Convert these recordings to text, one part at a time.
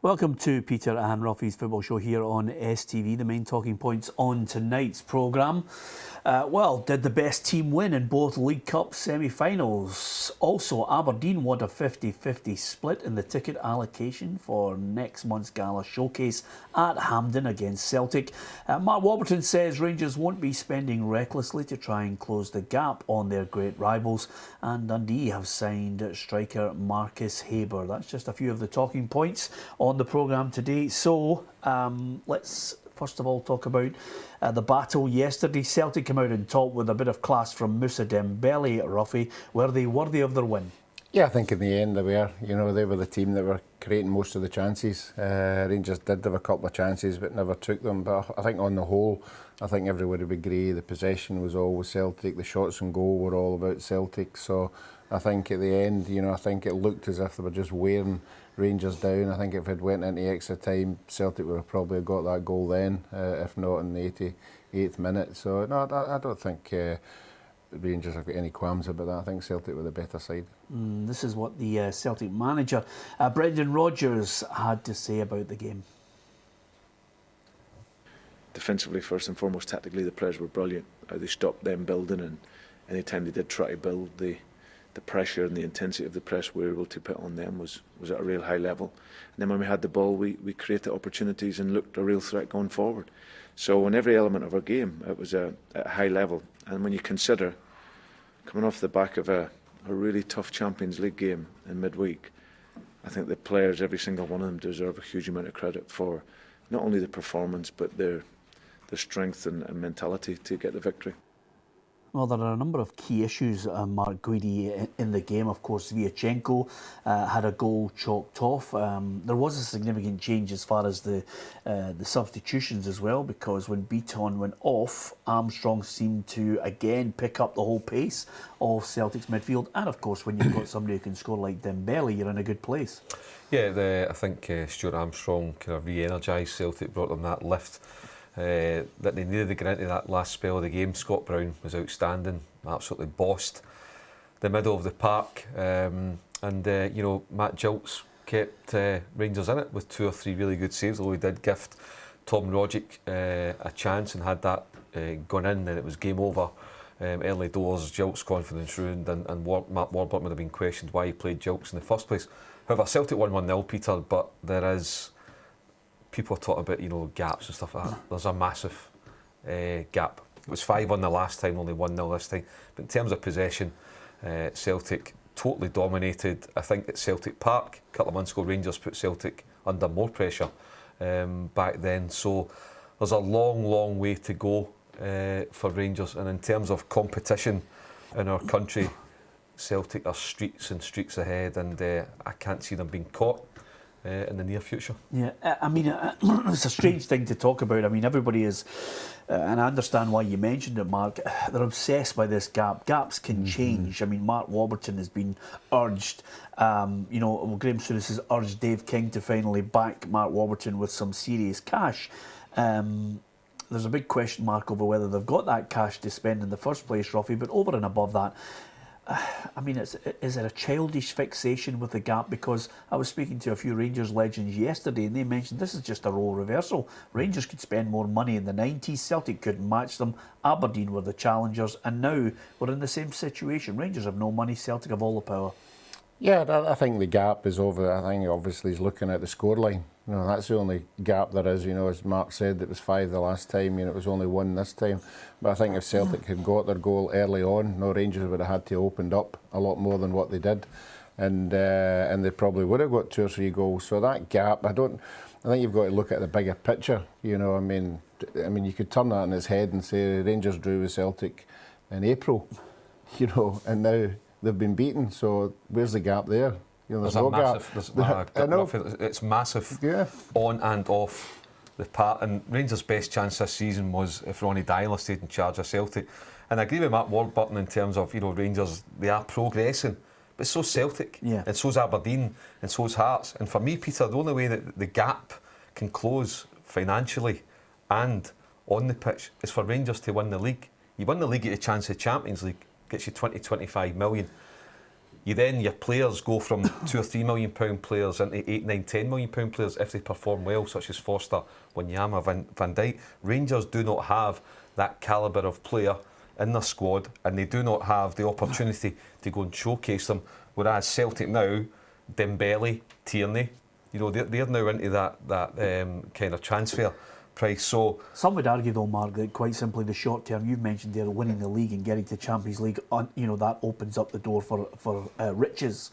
Welcome to Peter and Ruffy's Football Show here on STV. The main talking points on tonight's programme. Did the best team win in both League Cup semi-finals? Also, Aberdeen want a 50-50 split in the ticket allocation for next month's Gala Showcase at Hampden against Celtic. Mark Warburton says Rangers won't be spending recklessly to try and close the gap on their great rivals. And Dundee have signed striker Marcus Haber. That's just a few of the talking points on the programme today. So let's first of all talk about the battle yesterday. Celtic came out on top with a bit of class from Moussa Dembele. Ruffy, were they worthy of their win? Yeah, I think in the end they were. You know, they were the team that were creating most of the chances. Rangers did have a couple of chances but never took them. But I think on the whole, I think everybody would agree the possession was always Celtic. The shots on goal were all about Celtic. So I think at the end, you know, I think it looked as if they were just wearing Rangers down. I think if it went into extra time, Celtic would have probably got that goal then, if not in the 88th minute. So no, I don't think Rangers have got any qualms about that. I think Celtic were the better side. This is what the Celtic manager, Brendan Rodgers, had to say about the game. Defensively, first and foremost, tactically, the players were brilliant. They stopped them building, and any time they did try to build, the pressure and the intensity of the press we were able to put on them was at a real high level. And then when we had the ball, we created opportunities and looked a real threat going forward. So in every element of our game, it was at a high level. And when you consider coming off the back of a really tough Champions League game in midweek, I think the players, every single one of them, deserve a huge amount of credit for not only the performance but their strength and mentality to get the victory. Well, there are a number of key issues, Mark Guidi, in the game. Of course, Vyachenko had a goal chalked off. There was a significant change as far as the substitutions as well, because when Beaton went off, Armstrong seemed to again pick up the whole pace of Celtic's midfield. And of course, when you've got somebody who can score like Dembele, you're in a good place. Yeah, I think Stuart Armstrong kind of re-energised Celtic, brought them that lift that they needed to get into that last spell of the game. Scott Brown was outstanding, absolutely bossed the middle of the park, and Matt Gilks kept Rangers in it with 2 or 3 really good saves, although he did gift Tom Rogic a chance, and had that gone in, then it was game over. Early doors, Gilks' confidence ruined, and Matt Warburton would have been questioned why he played Gilks in the first place. However, Celtic won 1-0, Peter, but there is... People are talking about, gaps and stuff like that. There's a massive gap. It was 5-1 the last time, only 1-0 this time. But in terms of possession, Celtic totally dominated. I think at Celtic Park, a couple of months ago, Rangers put Celtic under more pressure back then. So there's a long, long way to go for Rangers. And in terms of competition in our country, Celtic are streets and streets ahead, and I can't see them being caught in the near future. Yeah, I mean, it's a strange thing to talk about. I mean, everybody is, and I understand why you mentioned it, Mark, they're obsessed by this gap. Gaps can change. I mean, Mark Warburton has been urged, Graham Souness has urged Dave King to finally back Mark Warburton with some serious cash. There's a big question mark over whether they've got that cash to spend in the first place, Ruffy, but over and above that, I mean, is it a childish fixation with the gap? Because I was speaking to a few Rangers legends yesterday, and they mentioned this is just a role reversal. Rangers could spend more money in the 90s, Celtic couldn't match them, Aberdeen were the challengers, and now we're in the same situation. Rangers have no money, Celtic have all the power. Yeah, I think the gap is over. I think obviously he's looking at the scoreline. That's the only gap there is. As Mark said, it was 5 the last time, it was only 1 this time. But I think if Celtic had got their goal early on, Rangers would have had to opened up a lot more than what they did, and they probably would have got 2 or 3 goals. So that gap, I think you've got to look at the bigger picture. I mean, you could turn that on its head and say Rangers drew with Celtic in April, and now they've been beaten. So where's the gap there? There's no gap. It's massive, yeah, on and off the part. And Rangers' best chance this season was if Ronnie Dyler stayed in charge of Celtic. And I agree with Matt Warburton in terms of Rangers, they are progressing, but so's Celtic, and so's Aberdeen, and so's Hearts. And for me, Peter, the only way that the gap can close financially and on the pitch is for Rangers to win the league. You win the league, you get a chance of the Champions League, gets you 20-25 million. your players go from £2 or £3 million players into £8, £9, £10 million players if they perform well, such as Forster, Wanyama, Van Dijk. Rangers do not have that calibre of player in their squad, and they do not have the opportunity to go and showcase them. Whereas Celtic now, Dembele, Tierney, they're now into that kind of transfer price. So some would argue, though, Mark, that quite simply the short term you've mentioned there, winning the league and getting to Champions League, that opens up the door for riches.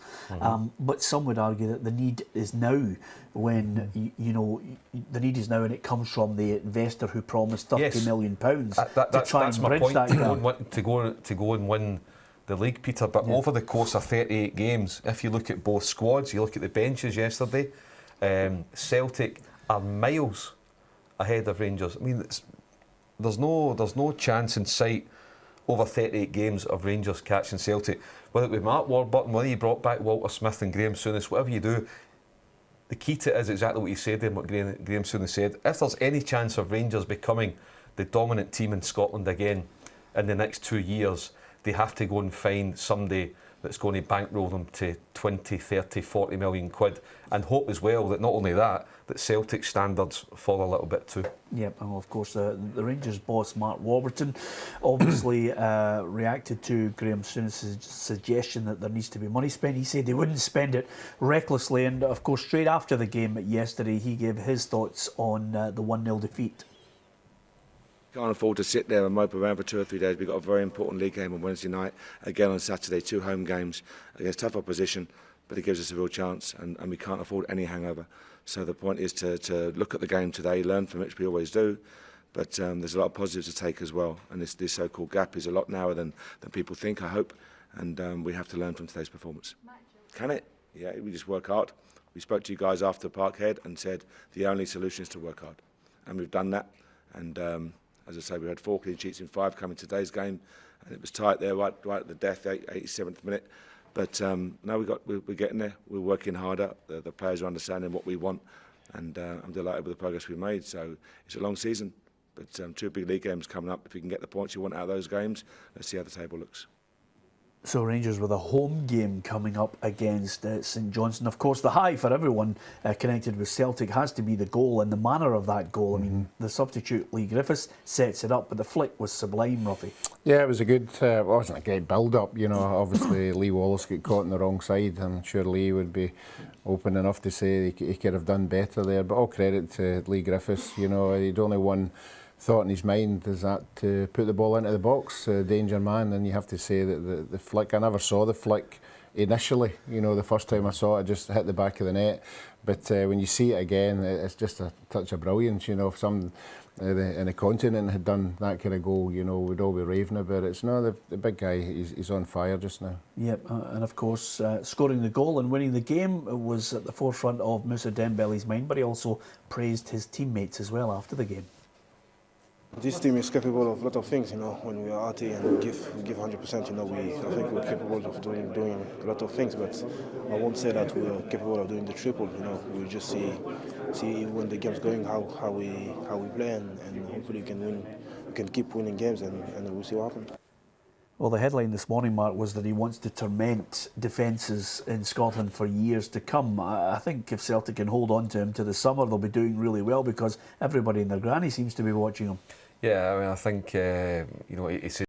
But some would argue that the need is now, when the need is now, and it comes from the investor who promised £30 million to try and bridge that gap. To go and win the league, Peter. But over the course of 38 games, if you look at both squads, you look at the benches yesterday, Celtic are miles ahead of Rangers. I mean, there's no chance in sight over 38 games of Rangers catching Celtic. Whether it be Mark Warburton, whether you brought back Walter Smith and Graham Souness, whatever you do, the key to it is exactly what you said there, what Graham Souness said. If there's any chance of Rangers becoming the dominant team in Scotland again in the next 2 years, they have to go and find somebody that's going to bankroll them to 20, 30, 40 million quid, and hope as well that not only that Celtic standards fall a little bit too. Yep, and of course the Rangers boss Mark Warburton obviously reacted to Graham Souness' suggestion that there needs to be money spent. He said they wouldn't spend it recklessly, and of course straight after the game yesterday he gave his thoughts on the 1-0 defeat. Can't afford to sit there and mope around for 2 or 3 days. We've got a very important league game on Wednesday night, again on Saturday, 2 home games against tough opposition, but it gives us a real chance, and we can't afford any hangover. So the point is to look at the game today, learn from it, which we always do, but there's a lot of positives to take as well, and this so-called gap is a lot narrower than people think, I hope, and we have to learn from today's performance. Can it? Yeah, we just work hard. We spoke to you guys after Parkhead and said the only solution is to work hard, and we've done that, and as I say, we had 4 clean sheets in 5 coming today's game, and it was tight there right at the death, 87th minute. But no, we're getting there. We're working harder. The players are understanding what we want, and I'm delighted with the progress we've made. So it's a long season, but 2 big league games coming up. If you can get the points you want out of those games, let's see how the table looks. So Rangers with a home game coming up against St Johnstone. Of course, the high for everyone connected with Celtic has to be the goal and the manner of that goal. I mean, the substitute Lee Griffiths sets it up, but the flick was sublime, Ruffy. Yeah, it was a good, it wasn't a great build-up, obviously Lee Wallace got caught on the wrong side. I'm sure Lee would be open enough to say he could have done better there, but all credit to Lee Griffiths. He'd only one thought in his mind, is that to put the ball into the box, danger man, and you have to say that the flick, I never saw the flick initially, the first time I saw it, just hit the back of the net, but when you see it again, it's just a touch of brilliance. If some in the continent had done that kind of goal, we'd all be raving about it. It's no, the big guy, he's on fire just now. Yep, and of course scoring the goal and winning the game was at the forefront of Moussa Dembele's mind, but he also praised his teammates as well after the game. This team is capable of a lot of things, when we are out here and we give 100%, I think we're capable of doing a lot of things, but I won't say that we are capable of doing the triple, we'll just see when the game's going how we play, and hopefully we can keep winning games, and we'll see what happens. Well, the headline this morning, Mark, was that he wants to torment defences in Scotland for years to come. I think if Celtic can hold on to him to the summer, they'll be doing really well, because everybody and their granny seems to be watching him. Yeah, I mean, I think, he said